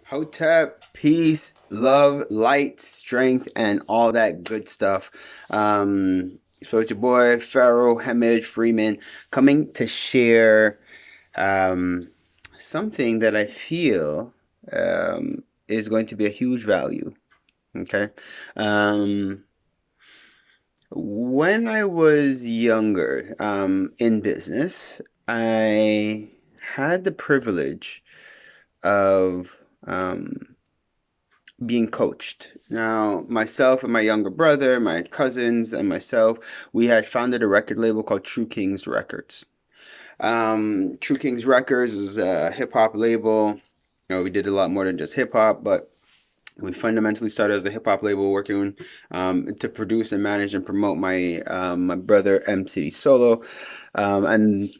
Hotep, peace, love, light, strength, and all that good stuff. So it's your boy Pharaoh Hamid-Freeman coming to share um, something that I feel is going to be a huge value. Okay. Um, when I was younger, in business, I had the privilege of being coached. Now, myself and my younger brother, my cousins, and myself, we had founded a record label called True Kings Records. True Kings Records was a hip hop label. We did a lot more than just hip hop, but we fundamentally started as a hip hop label, working to produce and manage and promote my brother M City Solo. And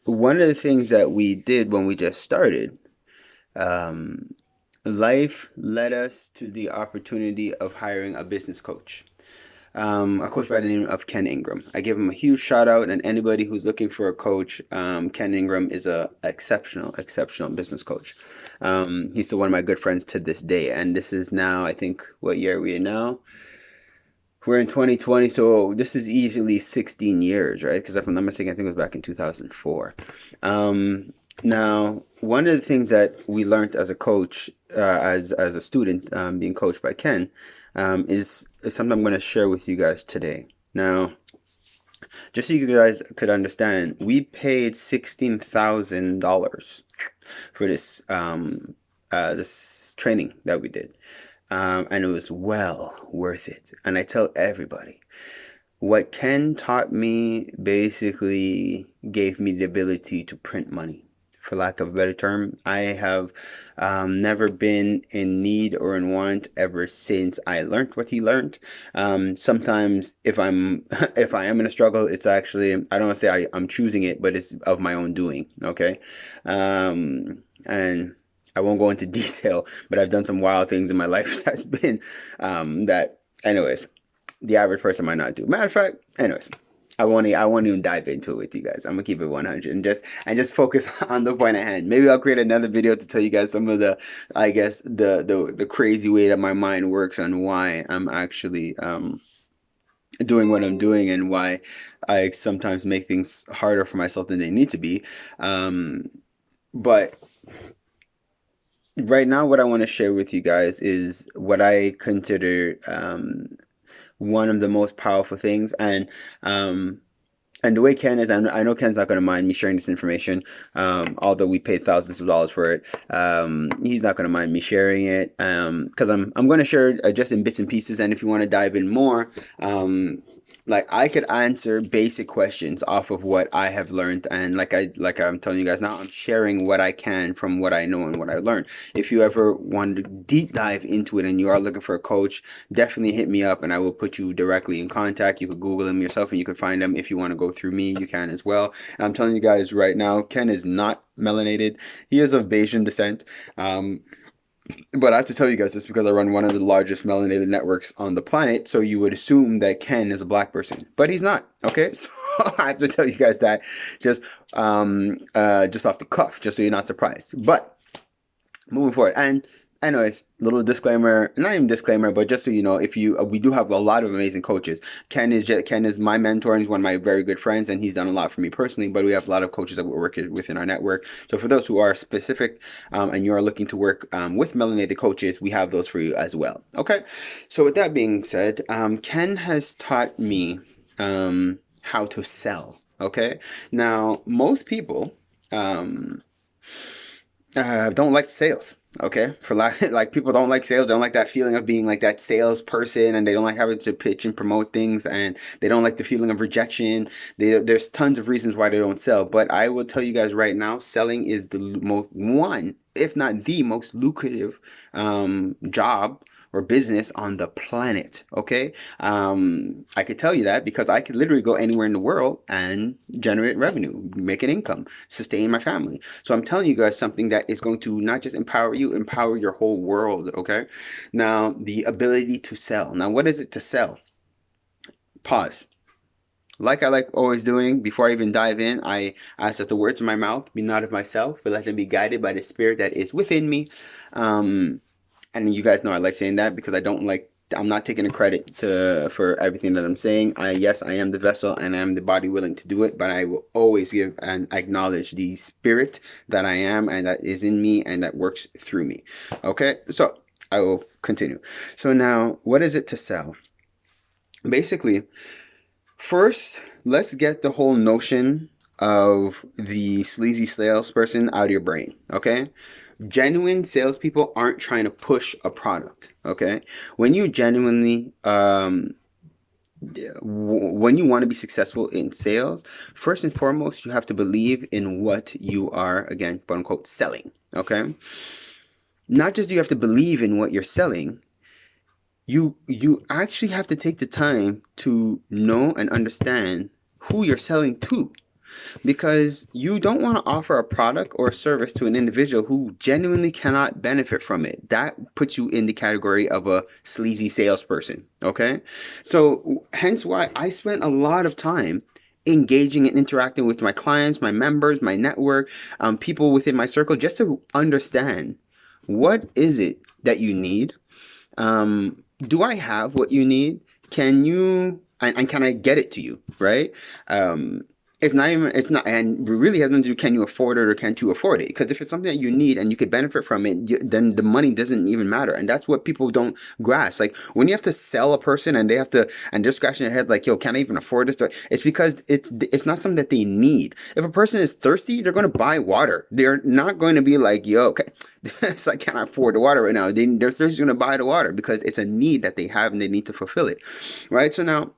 one of the things that we did when we just started, um, life led us to the opportunity of hiring a business coach. A coach by the name of Ken Ingram. I give him a huge shout out, and anybody who's looking for a coach, Ken Ingram is a exceptional business coach. He's still one of my good friends to this day, and this is now, I think, what year are we in now? We're in 2020, so this is easily 16 years, right? Because if I'm not mistaken, I think it was back in 2004. Now, one of the things that we learned as a coach, as a student, being coached by Ken, is something I'm going to share with you guys today. Now, just so you guys could understand, we paid $16,000 for this training that we did, and it was well worth it. And I tell everybody, what Ken taught me basically gave me the ability to print money, for lack of a better term. I have never been in need or in want ever since I learned what he learned. Sometimes if I'm if I am in a struggle, it's actually, I don't want to say I'm choosing it, but it's of my own doing. Okay. And I won't go into detail, but I've done some wild things in my life that's been that anyways, the average person might not do. Matter of fact, anyways, I won't even dive into it with you guys. I'm gonna keep it 100 and just focus on the point at hand. Maybe I'll create another video to tell you guys some of the, I guess, the crazy way that my mind works on why I'm actually doing what I'm doing, and why I sometimes make things harder for myself than they need to be. But right now, what I want to share with you guys is what I consider one of the most powerful things. And the way Ken is, I know Ken's not going to mind me sharing this information, although we paid thousands of dollars for it. He's not going to mind me sharing it, because I'm going to share it just in bits and pieces. And if you want to dive in more, like, I could answer basic questions off of what I have learned, and like I'm telling you guys now, I'm sharing what I can from what I know and what I learned. If you ever want to deep dive into it and you are looking for a coach, definitely hit me up and I will put you directly in contact. You could Google them yourself and you could find them. If you want to go through me, you can as well. And I'm telling you guys right now, Ken is not melanated. He is of Bayesian descent. But I have to tell you guys this because I run one of the largest melanated networks on the planet. So you would assume that Ken is a black person, but he's not. Okay, so I have to tell you guys that just off the cuff, just so you're not surprised. But moving forward, and anyways, little disclaimer, not even disclaimer, but just so you know, if you we do have a lot of amazing coaches. Ken is my mentor, and he's one of my very good friends, and he's done a lot for me personally. But we have a lot of coaches that we're working with in our network. So for those who are specific, and you are looking to work with melanated coaches, we have those for you as well. Okay, so with that being said, Ken has taught me how to sell. Okay, now most people don't like sales. Okay, for like people don't like sales. They don't like that feeling of being like that salesperson, and they don't like having to pitch and promote things, and they don't like the feeling of rejection. There's tons of reasons why they don't sell, but I will tell you guys right now, selling is the most one, if not the most lucrative job or business on the planet. Okay, I could tell you that because I could literally go anywhere in the world and generate revenue, make an income, sustain my family. So I'm telling you guys something that is going to not just empower you, empower your whole world. Okay, now the ability to sell. Now, what is it to sell? Pause. like I like always doing, before I even dive in, I ask that the words of my mouth be not of myself, but let them be guided by the spirit that is within me. Um, and you guys know I like saying that because I'm not taking the credit for everything that I'm saying. Yes, I am the vessel and I am the body willing to do it, but I will always give and acknowledge the spirit that I am and that is in me and that works through me. Okay, so I will continue. So now, what is it to sell? Basically, first, let's get the whole notion of the sleazy salesperson out of your brain, okay? Genuine salespeople aren't trying to push a product, okay? When you genuinely, when you want to be successful in sales, first and foremost, you have to believe in what you are, again, quote unquote, selling, okay? Not just do you have to believe in what you're selling, you actually have to take the time to know and understand who you're selling to, because you don't want to offer a product or a service to an individual who genuinely cannot benefit from it. That puts you in the category of a sleazy salesperson, okay? So hence why I spent a lot of time engaging and interacting with my clients, my members, my network, people within my circle, just to understand what is it that you need. Do I have what you need? Can you, and can I get it to you, right? It's not, and it really has nothing to do, can you afford it or can't you afford it? Because if it's something that you need and you could benefit from it, then the money doesn't even matter. And that's what people don't grasp. Like when you have to sell a person and they're scratching their head like, yo, can I even afford this? It's because it's not something that they need. If a person is thirsty, they're going to buy water. They're not going to be like, yo, okay, it's like, can I afford the water right now? They're thirsty, going to buy the water because it's a need that they have and they need to fulfill it, right? So now,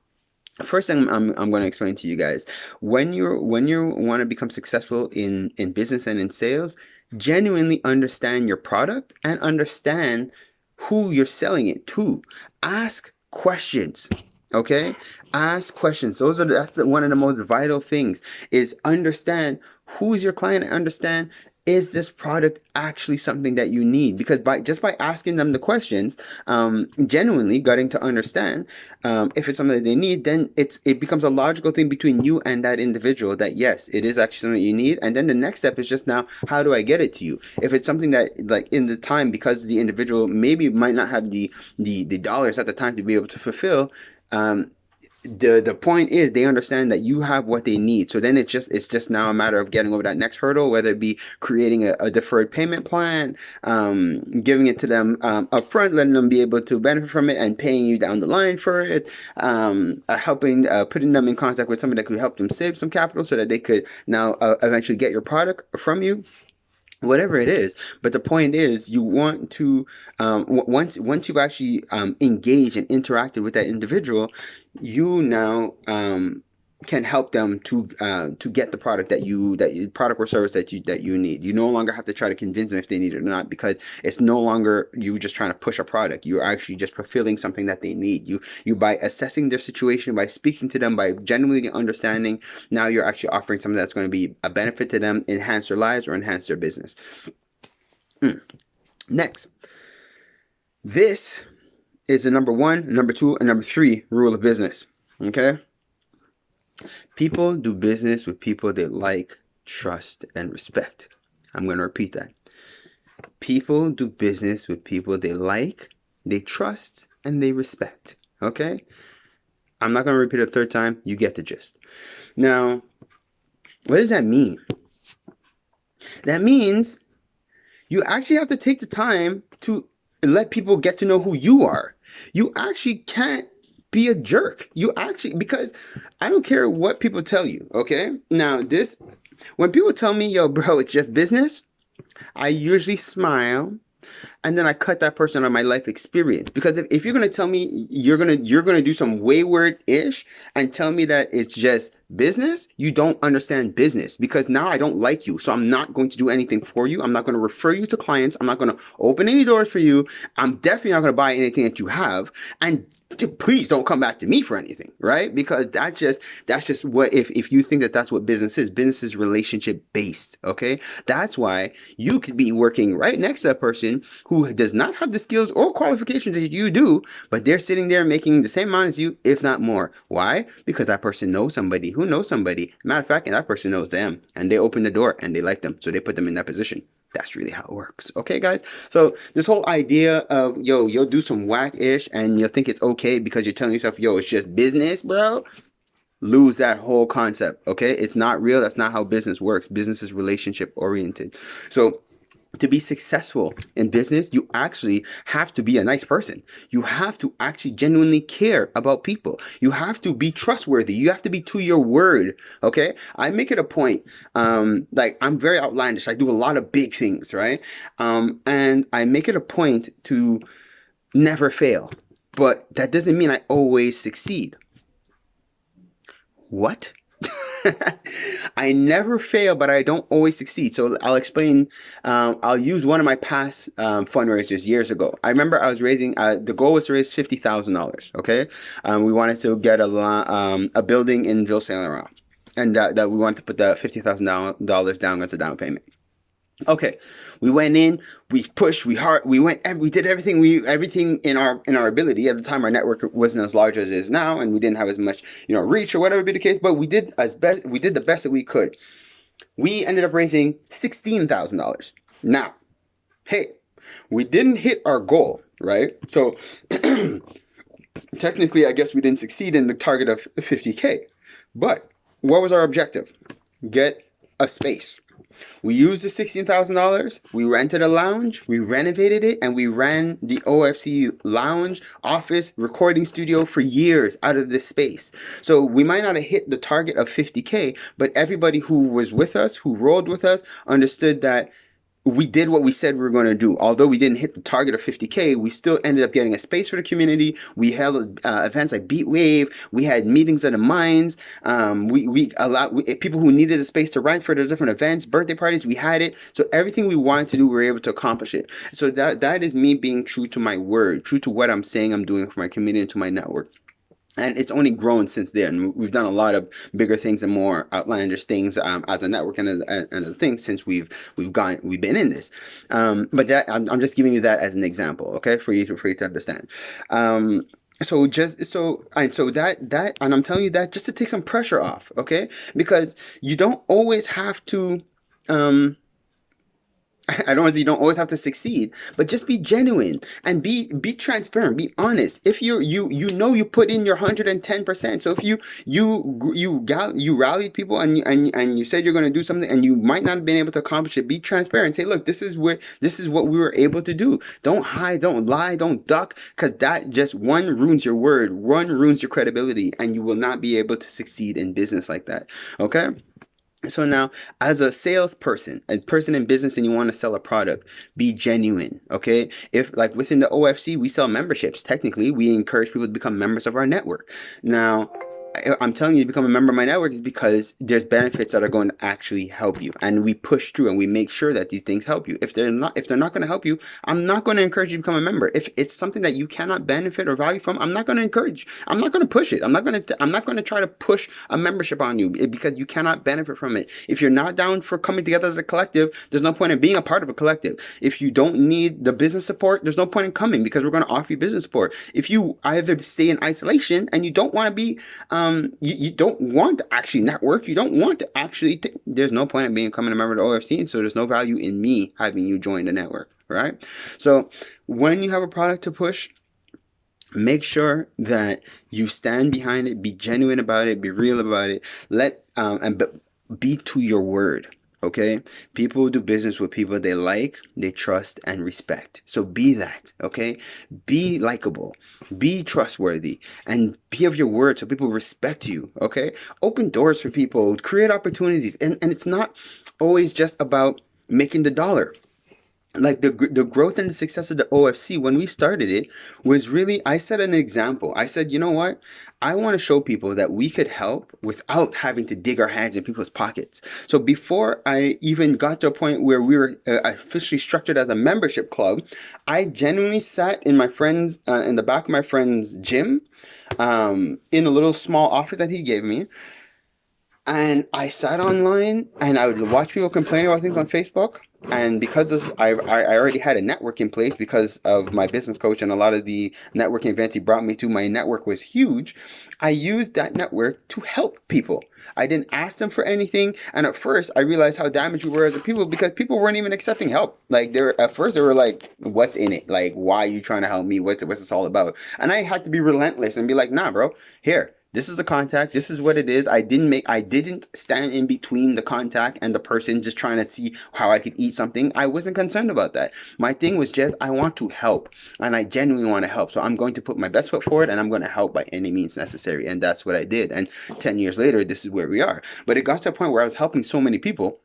first thing I'm going to explain to you guys, when you want to become successful in business and in sales, genuinely understand your product and understand who you're selling it to. Ask questions. Okay? Ask questions. That's one of the most vital things, is understand who is your client and understand, is this product actually something that you need? Because by asking them the questions, genuinely getting to understand if it's something that they need, then it becomes a logical thing between you and that individual that yes, it is actually something you need. And then the next step is just, now, how do I get it to you? If it's something that, like, in the time, because the individual maybe might not have the dollars at the time to be able to fulfill, the point is they understand that you have what they need. So then it's just now a matter of getting over that next hurdle, whether it be creating a deferred payment plan, giving it to them upfront, letting them be able to benefit from it, and paying you down the line for it, helping putting them in contact with somebody that could help them save some capital so that they could now eventually get your product from you. Whatever it is, but the point is, you want to once you've actually engaged and interacted with that individual, you now can help them to get the product product or service that you need. You no longer have to try to convince them if they need it or not, because it's no longer you just trying to push a product. You're actually just fulfilling something that they need. You by assessing their situation, by speaking to them, by genuinely understanding, now you're actually offering something that's going to be a benefit to them, enhance their lives or enhance their business. Next, this is the number 1, number 2, and number 3 rule of business. Okay? People do business with people they like, trust, and respect. I'm going to repeat that. People do business with people they like, they trust, and they respect. Okay? I'm not going to repeat it a third time. You get the gist. Now, what does that mean? That means you actually have to take the time to let people get to know who you are. You actually can't be a jerk. Because I don't care what people tell you, okay? Now, when people tell me, yo, bro, it's just business, I usually smile, and then I cut that person on my life experience. Because if you're gonna tell me you're gonna do some wayward-ish and tell me that it's just Business, you don't understand business because now I don't like you. So I'm not going to do anything for you. I'm not going to refer you to clients. I'm not going to open any doors for you. I'm definitely not going to buy anything that you have. And please don't come back to me for anything, right? Because that's just what, if you think that that's what business is relationship based, okay? That's why you could be working right next to a person who does not have the skills or qualifications that you do, but they're sitting there making the same amount as you, if not more. Why? Because that person knows somebody who knows somebody. Matter of fact, and that person knows them, and they open the door and they like them, so they put them in that position. That's really how it works. Okay, guys? So this whole idea of, yo, you'll do some whack-ish and you'll think it's okay because you're telling yourself, yo, it's just business, bro. Lose that whole concept, okay? It's not real. That's not how business works. Business is relationship oriented. So to be successful in business, you actually have to be a nice person. You have to actually genuinely care about people. You have to be trustworthy. You have to be to your word. Okay. I make it a point. Like I'm very outlandish. I do a lot of big things, right? And I make it a point to never fail. But that doesn't mean I always succeed. What? I never fail, but I don't always succeed. So I'll explain. I'll use one of my past fundraisers years ago. I remember I was raising. The goal was to raise $50,000. Okay, we wanted to get a building in Ville Saint Laurent, and that we wanted to put the $50,000 down as a down payment. Okay, we went in, we pushed, we went, we did everything in our ability. At the time, our network wasn't as large as it is now, and we didn't have as much, reach or whatever be the case. But we did the best that we could. We ended up raising $16,000. Now, hey, we didn't hit our goal, right? So technically, I guess we didn't succeed in the target of 50K. But what was our objective? Get a space. We used the $16,000. We rented a lounge. We renovated it, and we ran the OFC lounge, office, recording studio for years out of this space. So we might not have hit the target of 50K, but everybody who was with us, who rolled with us, understood that we did what we said we were going to do. Although we didn't hit the target of 50K, we still ended up getting a space for the community. We held events like Beat Wave. We had meetings of the minds. We allowed people who needed a space to rent for the different events, birthday parties. We had it. So everything we wanted to do, we were able to accomplish it. So that is me being true to my word, true to what I'm saying I'm doing for my community and to my network. And it's only grown since then. We've done a lot of bigger things and more outlandish things as a network and as a thing since we've been in this. But I'm just giving you that as an example, okay, for you to understand. And I'm telling you that just to take some pressure off, okay, because you don't always have to. I don't want to say you don't always have to succeed, but just be genuine and be transparent, be honest. If you put in your 110%. So if you rallied people and you said you're going to do something and you might not have been able to accomplish it, be transparent. Say, look, this is what we were able to do. Don't hide, don't lie, don't duck, because that just ruins your word, ruins your credibility, and you will not be able to succeed in business like that. Okay? So now, as a salesperson, a person in business, and you want to sell a product, be genuine, okay? If, like, within the OFC, we sell memberships. Technically, we encourage people to become members of our network. Now, I'm telling you to become a member of my network is because there's benefits that are going to actually help you, and we push through and we make sure that these things help you. If they're not going to help you, I'm not going to encourage you to become a member. If it's something that you cannot benefit or value from, I'm not going to encourage. I'm not going to push it. I'm not going to try to push a membership on you because you cannot benefit from it. If you're not down for coming together as a collective, there's no point in being a part of a collective. If you don't need the business support, there's no point in coming because we're going to offer you business support. If you either stay in isolation and you don't want to be you don't want to actually network. You don't want to actually there's no point in becoming a member of the OFC, so there's no value in me having you join the network, right? So when you have a product to push, make sure that you stand behind it, be genuine about it, be real about it, be to your word. Okay, people do business with people they like, they trust, and respect. So be that. Okay, be likable, be trustworthy, and be of your word so people respect you. Okay, open doors for people, create opportunities, and it's not always just about making the dollar. like the growth and the success of the OFC when we started it was really, I set an example. I said, you know what? I want to show people that we could help without having to dig our hands in people's pockets. So before I even got to a point where we were officially structured as a membership club, I genuinely sat in my friend's in the back of my friend's gym, in a little small office that he gave me, and I sat online and I would watch people complaining about things on Facebook. And because this, I already had a network in place because of my business coach and a lot of the networking events he brought me to, my network was huge. I used that network to help people. I didn't ask them for anything. And at first, I realized how damaged we were as a people because people weren't even accepting help. Like, at first, they were like, what's in it? Like, why are you trying to help me? What's this all about? And I had to be relentless and be like, nah, bro, here. This is the contact. This is what it is. I didn't stand in between the contact and the person just trying to see how I could eat something. I wasn't concerned about that. My thing was just, I want to help and I genuinely want to help. So I'm going to put my best foot forward and I'm going to help by any means necessary. And that's what I did. And 10 years later, this is where we are. But it got to a point where I was helping so many people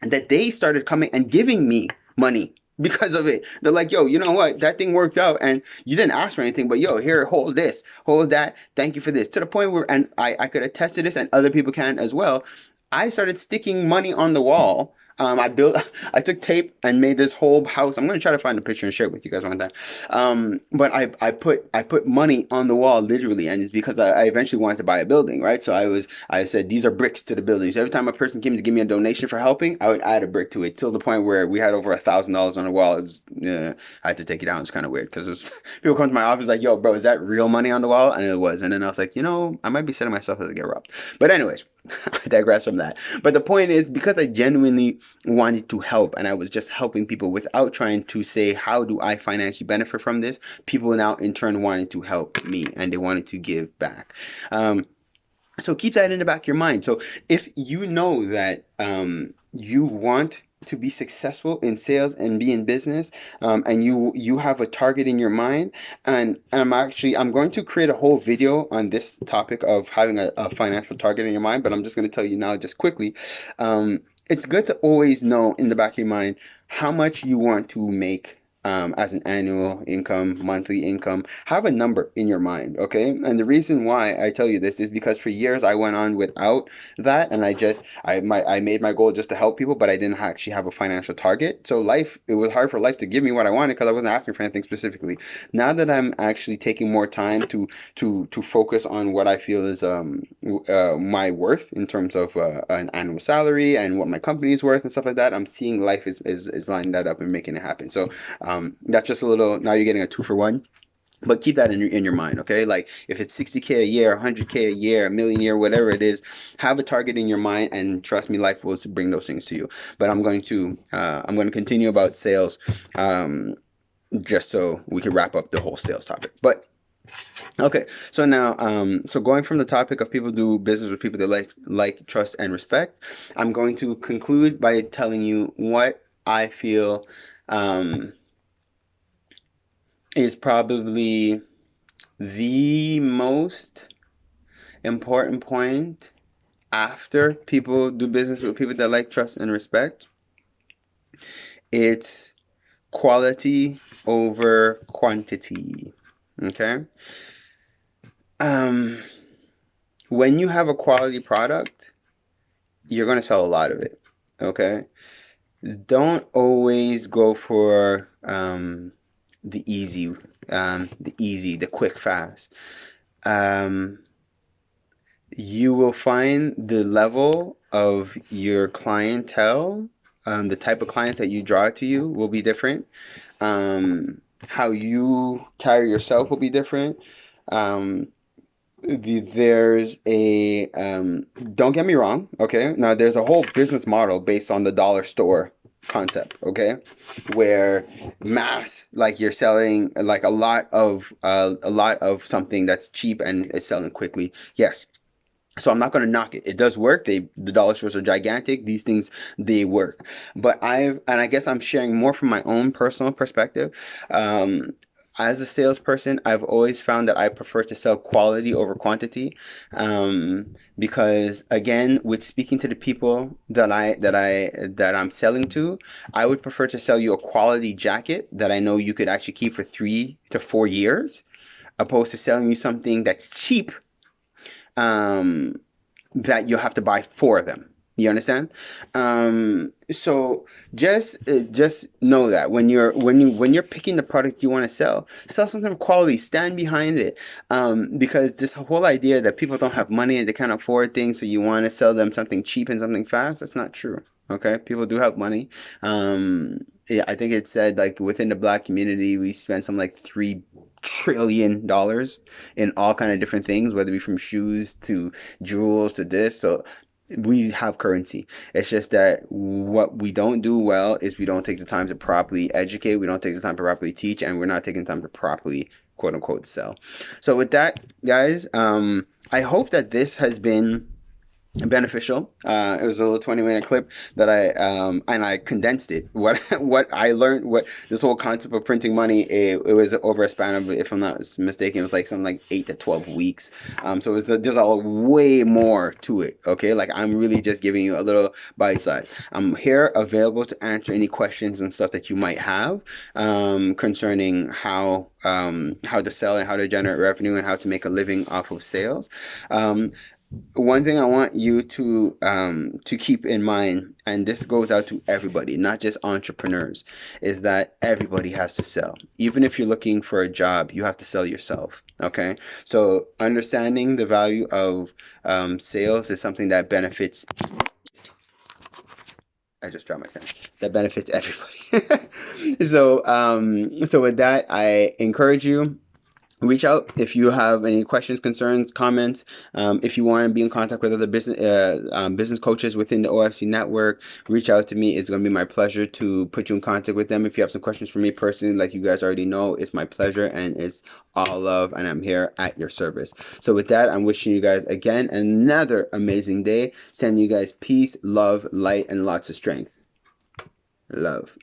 that they started coming and giving me money because of it. They're like, yo, you know what? That thing worked out and you didn't ask for anything, but yo, here, hold this, hold that. Thank you for this. To the point where, and I could attest to this and other people can as well. I started sticking money on the wall. I took tape and made this whole house. I'm going to try to find a picture and share it with you guys one time. But I put money on the wall literally, and it's because I eventually wanted to buy a building, right? So I said, these are bricks to the building. So every time a person came to give me a donation for helping, I would add a brick to it till the point where we had over $1,000 on the wall. It was, I had to take it down. It's kind of weird because it was people come to my office like, yo, bro, is that real money on the wall? And it was. And then I was like, I might be setting myself up to get robbed. But anyways, I digress from that. But the point is, because I genuinely wanted to help and I was just helping people without trying to say, how do I financially benefit from this? People now in turn wanted to help me and they wanted to give back. So keep that in the back of your mind. So if you know that you want to be successful in sales and be in business, and you have a target in your mind, and I'm going to create a whole video on this topic of having a financial target in your mind, but I'm just going to tell you now just quickly. It's good to always know in the back of your mind how much you want to make as an annual income, monthly income. Have a number in your mind, okay? And the reason why I tell you this is because for years I went on without that, and I made my goal just to help people, but I didn't actually have a financial target. So it was hard for life to give me what I wanted because I wasn't asking for anything specifically. Now that I'm actually taking more time to focus on what I feel is my worth in terms of an annual salary and what my company is worth and stuff like that, I'm seeing life is lining that up and making it happen. So that's just a little, now you're getting a 2-for-1. But keep that in your mind, okay? Like if it's 60K a year, 100K a year, a million a year, whatever it is, have a target in your mind, and trust me, life will bring those things to you. But I'm going to continue about sales, just so we can wrap up the whole sales topic. But okay, so now, so going from the topic of people do business with people they like, trust, and respect, I'm going to conclude by telling you what I feel is probably the most important point after people do business with people that like, trust, and respect. It's quality over quantity. Okay? When you have a quality product, you're going to sell a lot of it. Okay? Don't always go for the easy, the quick, fast. You will find the level of your clientele, the type of clients that you draw to you will be different. How you carry yourself will be different. There's a, don't get me wrong, okay? Now, there's a whole business model based on the dollar store concept, okay, where mass, like you're selling like a lot of something that's cheap and is selling quickly. Yes. So I'm not going to knock it. It does work. The dollar stores are gigantic. These things, they work. But I guess I'm sharing more from my own personal perspective. as a salesperson, I've always found that I prefer to sell quality over quantity, because again, with speaking to the people that I'm selling to, I would prefer to sell you a quality jacket that I know you could actually keep for 3 to 4 years, opposed to selling you something that's cheap, um, that you'll have to buy four of them. You understand? So just know that when you're picking the product you want to sell something of quality. Stand behind it. Because this whole idea that people don't have money and they can't afford things, so you want to sell them something cheap and something fast, that's not true. Okay, people do have money. Yeah, I think it said like within the black community we spend some like $3 trillion in all kind of different things, whether it be from shoes to jewels to this. So we have currency. It's just that what we don't do well is we don't take the time to properly educate. We don't take the time to properly teach, and we're not taking the time to properly quote unquote sell. So with that, guys, I hope that this has been beneficial. It was a little 20-minute clip that I condensed it. What I learned, what this whole concept of printing money, it was over a span of, if I'm not mistaken, it was like something like 8 to 12 weeks. So there's a way more to it. Okay, like I'm really just giving you a little bite size. I'm here available to answer any questions and stuff that you might have, concerning how to sell and how to generate revenue and how to make a living off of sales. One thing I want you to keep in mind, and this goes out to everybody, not just entrepreneurs, is that everybody has to sell. Even if you're looking for a job, you have to sell yourself. Okay, so understanding the value of sales is something that benefits. I just dropped my pen. That benefits everybody. So with that, I encourage you, reach out if you have any questions, concerns, comments. If you want to be in contact with other business coaches within the OFC network, reach out to me. It's going to be my pleasure to put you in contact with them. If you have some questions for me personally, like you guys already know, it's my pleasure, and it's all love, and I'm here at your service. So with that, I'm wishing you guys again another amazing day. Sending you guys peace, love, light, and lots of strength. Love.